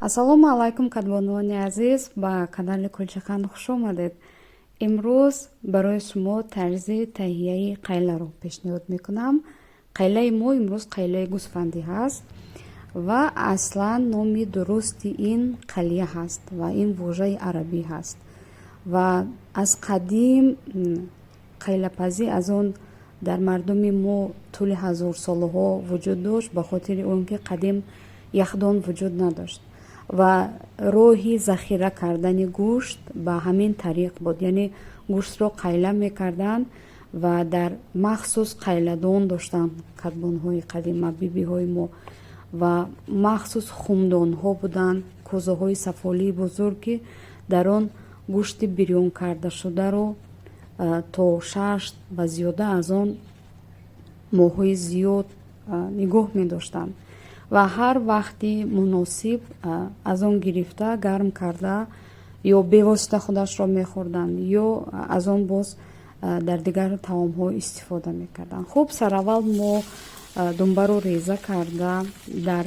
ассалому алайкум кадбонони азиз, ба канали Кулчахан хуш омадед. имрӯз барои шумо тарзи таҳияи қайларо пешниҳод мекунам. Қайлаи мо имрӯз қайлаи гӯсфандӣ ҳаст ва аслан номи дурусти ин қалия ҳаст ва ин вожаи арабӣ ҳаст ва аз қадим қайлапазӣ аз он дар мардуми мо тӯли ҳазорсолаҳо вуҷуд дошт, ба хотири он ки қадим яхдон вуҷуд надошт ва роҳи захира кардани гӯшт ба ҳамин тариқ буд, яъне гӯштро қайла мекарданд ва дар махсус қайладон доштанд кадбонҳои қадима бибиҳои мо ва махсус хумдонҳо буданд, кӯзаҳои сафолии бузург ки дар он гӯшти бирён кардашударо то 6 ва зиёда аз он моҳҳои зиёд нигоҳ медоштанд ва ҳар вақти муносиб аз он гирифта гарм карда ё бевосита худашро мехӯрданд ё аз он боз дар дигар таомҳо истифода мекарданд. Хуб, сараввал мо думбаро реза карда дар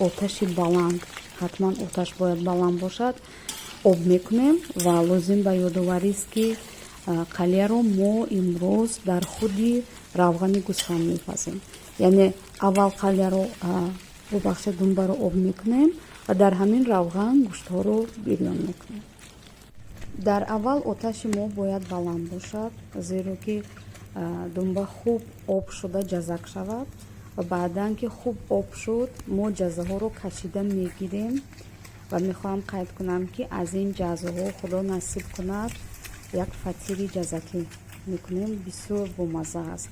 оташи баланд, ҳатман оташ бояд баланд бошад, об мекунем ва лозим ба ёдоварист ки қалияро мо имрӯз дар худи равғани гӯсфанд мепазем. Яъне аввал қалияро бубахшед думбаро об мекунем ва дар ҳамин равған гӯштҳоро бирён мекунем. Дар аввал оташи мо бояд баланд бошад, зеро ки думба хуб об шуда ҷазак шавад ва баъдан ки хуб об шуд, мо ҷазаҳоро кашида мегирем ва мехоҳам қайд кунам ки аз ин ҷазаҳо худо насиб кунад як фатири ҷазакӣ мекунем, бисёр бомазза аст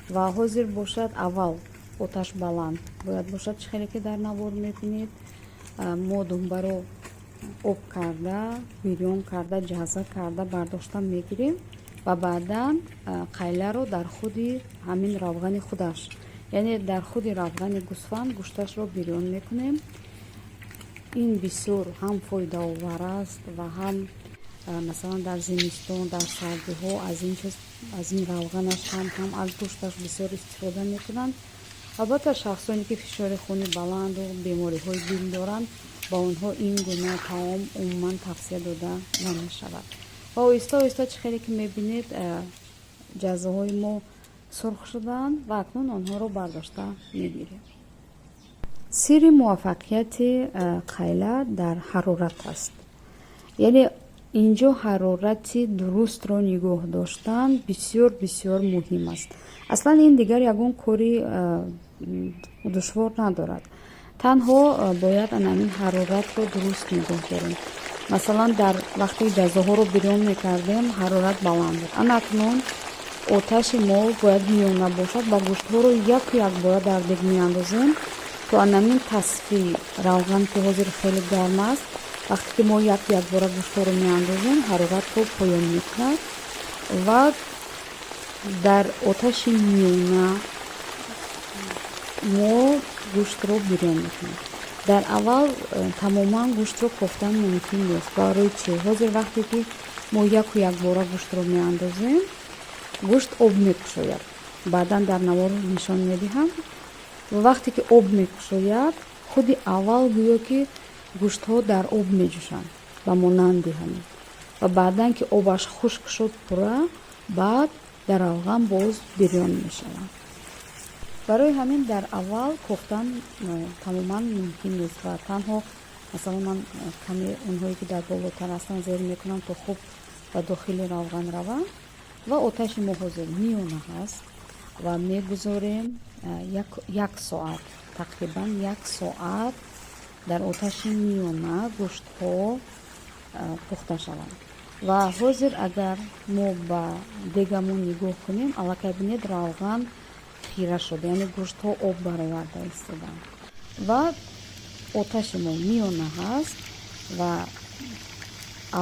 ва ҳозир бошад аввал оташ баланд бояд бошад, чӣ хеле ки дар навор мебинед. Мо думбаро об карда, бирён карда, ҷаза карда бардошта мегирем ва баъдан қайляро дар худи ҳамин равғани худаш, яъне дар худи равғани гӯсфанд гӯшташро бирён мекунем. Ин бисёр ҳам фоидаовар аст ва ҳам масалан дар зимистон, дар сардиҳо аз ин равғанаш ҳам аз гӯшташ бисёр истифода мекунанд. албатта шахсоне ки фишори хуни баланду бемориҳои дил доранд, ба онҳо ин гуна таом умуман тавсия дода намешавад. ва оҳиста оҳиста чӣ хеле ки мебинед ҷазаҳои мо сурх шудаанд ва акнун онҳоро бардошта мегирем. сирри муваффақияти қайла дар ҳарорат аст. яъне инҷо ҳарорати дурустро нигоҳ доштан бисёр бисёр муҳим аст. аслан ин дигар ягон кори душвор надорад. танҳо бояд анамин ҳароратро дуруст нигоҳ дорем. масалан дар вақти ҷазаҳоро бирён мекардем, ҳарорат баланд буд. анакнун оташи мо бояд миёна бошад, ба гӯштҳоро як бояд дар дег меандозем то анамин тасфи равған ки ҳозир хеле гарм аст, вақте ки мо як бора гӯштҳоро меандозем, ҳароратро поён мекунад ва дар оташи миёна мо гӯштро бирён мекунем. дар аввал тамоман гӯштро кофтан мумкин нест. барои чӣ? ҳозир вақте ки мо як бора гӯштро меандозем, гӯшт об мекушояд. баъдан дар навор нишон медиҳам. вақте ки об мекушояд, худи аввал гӯё ки гӯштҳо дар об меҷӯшанд ба монанди ҳамин ва баъдан ки обаш хушк шуд пурра, баъд дар равған боз бирён мешавад. барои ҳамин дар аввал кофтан тамоман мумкин нест ва танҳо масалан ман каме онҳое ки дар болотар ҳастанд зер мекунам то хуб ба дохили равған раванд ва оташи мо ҳозир миёна ҳаст ва мегузорем як соат, тақрибан як соат дар оташи миёна гӯштҳо пухта шаванд. ва ҳозир агар мо ба дегамон нигоҳ кунем, аллакай бинед равған хира шуд, яъне гӯштҳо об бароварда истоданд ва оташи мо миёна ҳаст ва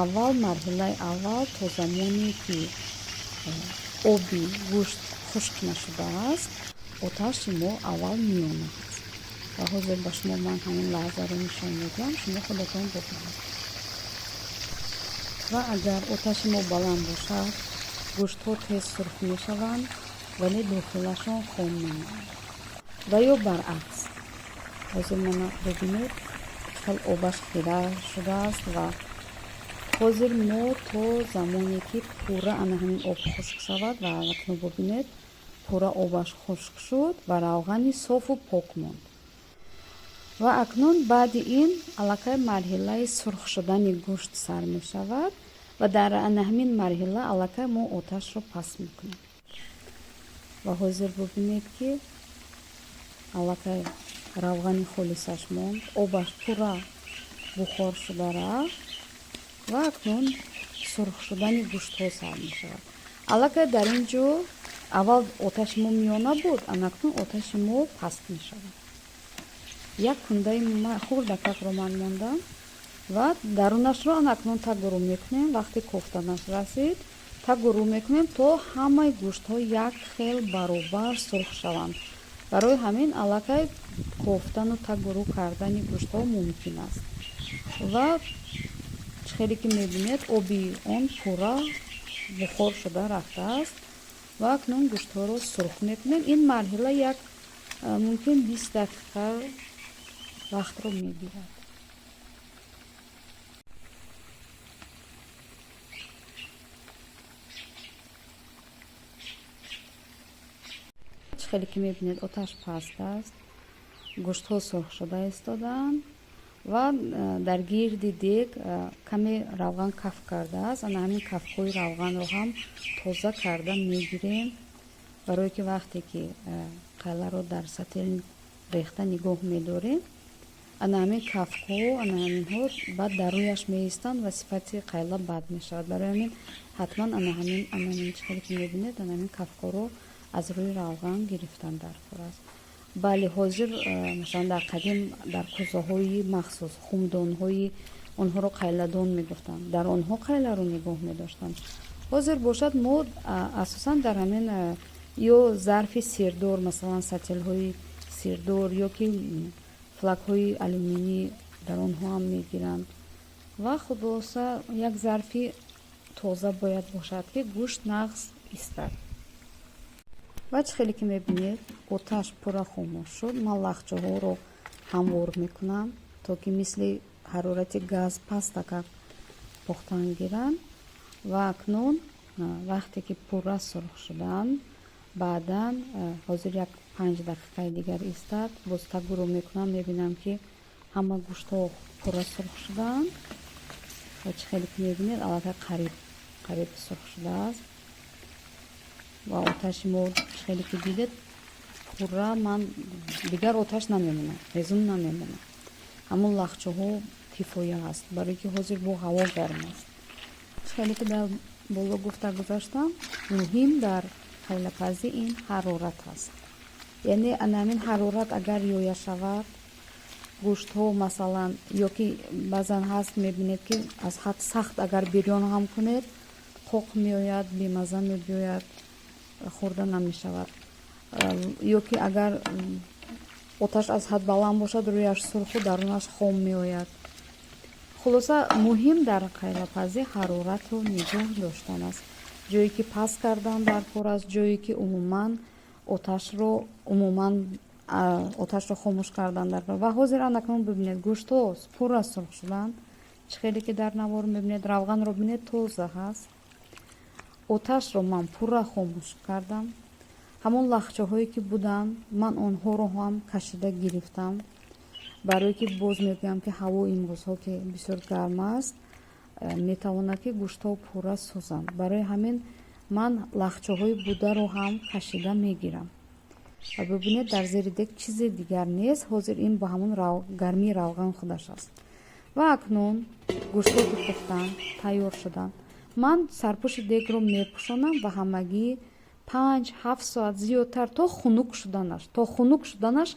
аввал марҳилаи аввал то замоне ки оби гӯшт хушк нашудааст, оташи мо аввал миёна ҳаст ва ҳозир ба шумо ман ҳамин лаҳзаро нишон медиҳам, шумо худатон бубинед. ва агар оташи мо баланд бошад, гӯштҳо тез сурх мешаванд вале дохилашон хом мемонад ва ё баръакс. ҳозир мана бубинед хел обаш хира шудааст ва ҳозир мо то замоне ки пурра ана ҳамин об хушк шавад ва акнун бубинед пурра обаш хушк шуд ва равғани софу пок монд. Ва акнун баъди ин аллакай марҳилаи сурх шудани гӯшт сар мешавад ва дар ана ҳамин марҳила аллакай мо оташро паст мекунем. ва ҳозир бубинед ки аллакай равғани холисаш монд, обаш пурра бухор шуда рафт ва акнун сурх шудани гӯштҳо сар мешавад. Аллакай дар ин ҷо аввал оташи мо миёна буд, анакнун оташи мо паст мешавад. як кундаи хурдакакро ман мондам ва дарунашро анакнун тагуру мекунем. Вақти кофтанаш расид тагуру мекунем то ҳамаи гӯштҳо як хел баробар сурх шаванд. барои ҳамин аллакай кофтану тагуру кардани гӯштҳо мумкин аст. ва хеле ки мебинед оби он пурра бухор шуда рафтааст ва акнун гӯштҳоро сурх мекунем. ин марҳила як мумкин 20 дақиқа вақтро мегирад. хеле ки мебинед оташ паст аст, гӯштҳо сурх шуда истодаанд ва дар гирди дег каме равған каф кардааст. ана ҳамин кафҳои равғанро ҳам тоза карда мегирем, барое ки вақте ки қайларо дар сатил рехта нигоҳ медорем, ана ҳамин кафҳо, ана ҳаминҳо баъд дар рӯяш меистанд ва сифати қайла бад мешавад. барои ҳамин ҳатман ана ҳамин чизе ки мебинед, ана ҳамин кафҳоро аз рӯи равған гирифтан дар кор аст. бале ҳозир масалан дар қадим дар кӯзаҳои махсус хумдонҳои онҳоро қайладон мегуфтанд, дар онҳо қайларо нигоҳ медоштанд. ҳозир бошад мо асосан дар ҳамин ё зарфи сирдор, масалан сатилҳои сирдор ё ки флакҳои алюминӣ дар онҳо ҳам мегиранд ва хулоса як зарфи тоза бояд бошад ки гӯшт нағз истад. ва чӣ хеле ки мебинед оташ пурра хомӯш шуд, ман лахчаҳоро ҳамвор мекунам то ки мисли ҳарорати газ пастака пухтан гиранд. ва акнун вақте ки пурра сурх шуданд, баъдан ҳозир як 5 дақиқаи дигар истад, боз тагуру мекунам, мебинам ки ҳама гӯштҳо пурра сурх шуданд ва чӣ хеле ки мебинед аллакай қариб сурх шудааст. ва оташи мо чӣ хеле ки дидед пурра, ман дигар оташ намемонам, резун намемонам. ҳамон лахчаҳо кифоя аст, барое ки ҳозир бо ҳаво гарм аст. чӣ хеле ки дар боло гуфта гузаштам, муҳим дар қайлапазӣ ин ҳарорат аст. яъне ана ҳамин ҳарорат агар ёя шавад, гӯштҳо масалан ё ки баъзан ҳаст мебинед ки аз ҳад сахт агар бирён ҳам кунед, қоқ меояд, бемаза мебиёяд, хӯрда намешавад. ё ки агар оташ аз ҳад баланд бошад, рӯяш сурху дарунаш хом меояд. хулоса муҳим дар қайлапазӣ ҳароратро нигоҳ доштан аст. ҷое ки паст кардан дар кор аст, ҷое ки умуман оташро хомӯш кардан дар кор. ва ҳозир анакнун бибинед гӯштҳо пурра сурх шуданд. чӣ хеле ки дар навор мебинед, равғанро бинед тоза ҳаст. оташро ман пурра хомӯш кардам. ҳамон лахчаҳое ки буданд, ман онҳоро ҳам кашида гирифтам, барое ки боз мегӯям ки ҳаво имрӯзҳо ки бисёр гарм аст, метавонад ки гӯштҳо пурра сӯзанд. барои ҳамин ман лахчаҳои бударо ҳам кашида мегирам. ва бибинед дар зери дег чизе дигар нест, ҳозир ин ба ҳамон гармии равған худаш аст. ва акнун гӯштҳо ки пухтанд, тайёр шуданд. ман сарпӯши дегро мепӯшонам ва ҳамагӣ 5-7 соат зиёдтар то хунук шуданаш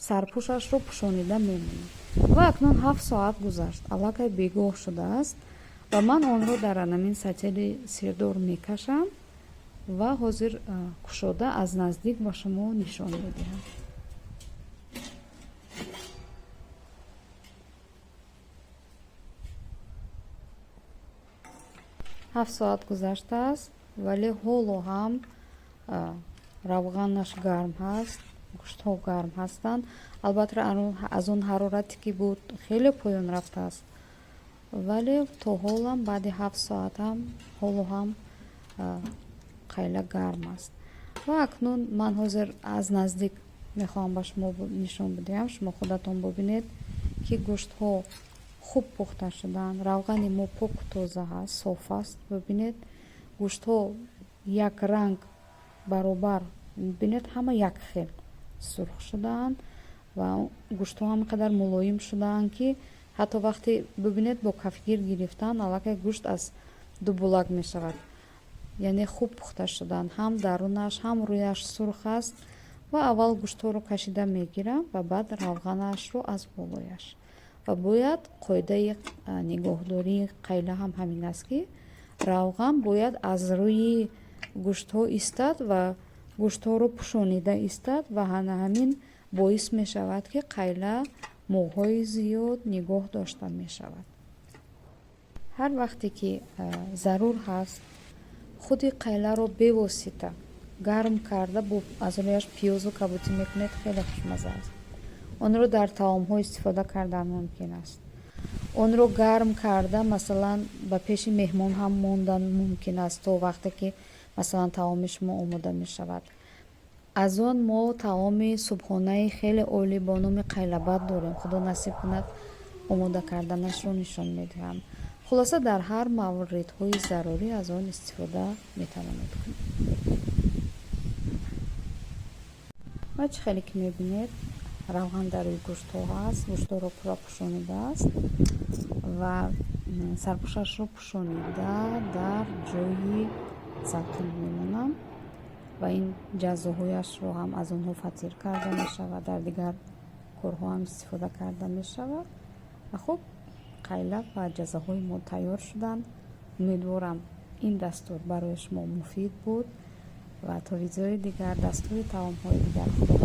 сарпӯшашро пӯшонида мемонам. ва акнун 7 соат гузашт, аллакай бегоҳ шудааст ва ман онро дар анамин сатили сирдор мекашам ва ҳозир кушода аз наздик ба шумо нишон медиҳам. 7 соат гузаштааст, вале ҳоло ҳам равғанаш гарм ҳаст, гӯштҳо гарм ҳастанд. Албатта аз он ҳарорате ки буд хеле поён рафтааст, вале то ҳолам баъди 7 соатам ҳоло ҳам қайла гарм аст. Ва акнун ман ҳозир аз наздик мехоҳам ба шумо нишон бидиҳам. Шумо худатон бубинед ки гӯштҳо хуб пухта шудаанд. Равғани мо поку тоза ҳаст, соф аст. бубинед гӯштҳо як ранг баробар, бинед ҳама як хел сурх шудаанд ва гӯштҳо ҳам қадар мулоим шудаанд ки ҳатто вақте бубинед бо кафгир гирифтан аллакай гӯшт аз ду булак мешавад. яъне хуб пухта шудаанд. ҳам дарунаш ҳам рӯяш сурх аст. ва аввал гӯштҳоро кашида мегирам ва баъд равғанашро аз болояш. ва бояд қоидаи нигоҳдории қайла ҳам ҳамин аст ки равған бояд аз рӯи гӯштҳо истад ва гӯштҳоро пӯшонида истад ва ҳамин боис мешавад ки қайла моҳҳои зиёд нигоҳ дошта мешавад. ҳар вақте ки зарур ҳаст, худи қайларо бевосита гарм карда аз рӯяш пиёзу кабутӣ мекунед, хеле хушмазза аст. онро дар таомҳо истифода кардан мумкин аст. онро гарм карда масалан ба пеши меҳмон ҳам мондан мумкин аст то вақте ки масалан таоми шумо омода мешавад. аз он мо таоми субҳонаи хеле олӣ бо номи қайлабад дорем. худо насиб кунад омода карданашро нишон медиҳам. хулоса дар ҳар мавридҳои зарурӣ аз он истифода метавонед кунед. ва чӣ хеле ки мебинед равған дар рӯи гӯштҳо ҳаст. гӯштҳоро пурра пӯшонидааст ва сарпӯшашро пӯшонида дар ҷойи салқин мемонам ва ин ҷазоҳояшро ҳам аз онҳо фатир карда мешавад, дар дигар корҳо ҳам истифода карда мешавад. ва хуб қайла ва ҷазоҳои мо тайёр шуданд. умедворам ин дастур барои шумо муфид буд ва то видеои дигар, дастури таомҳои дигар. худо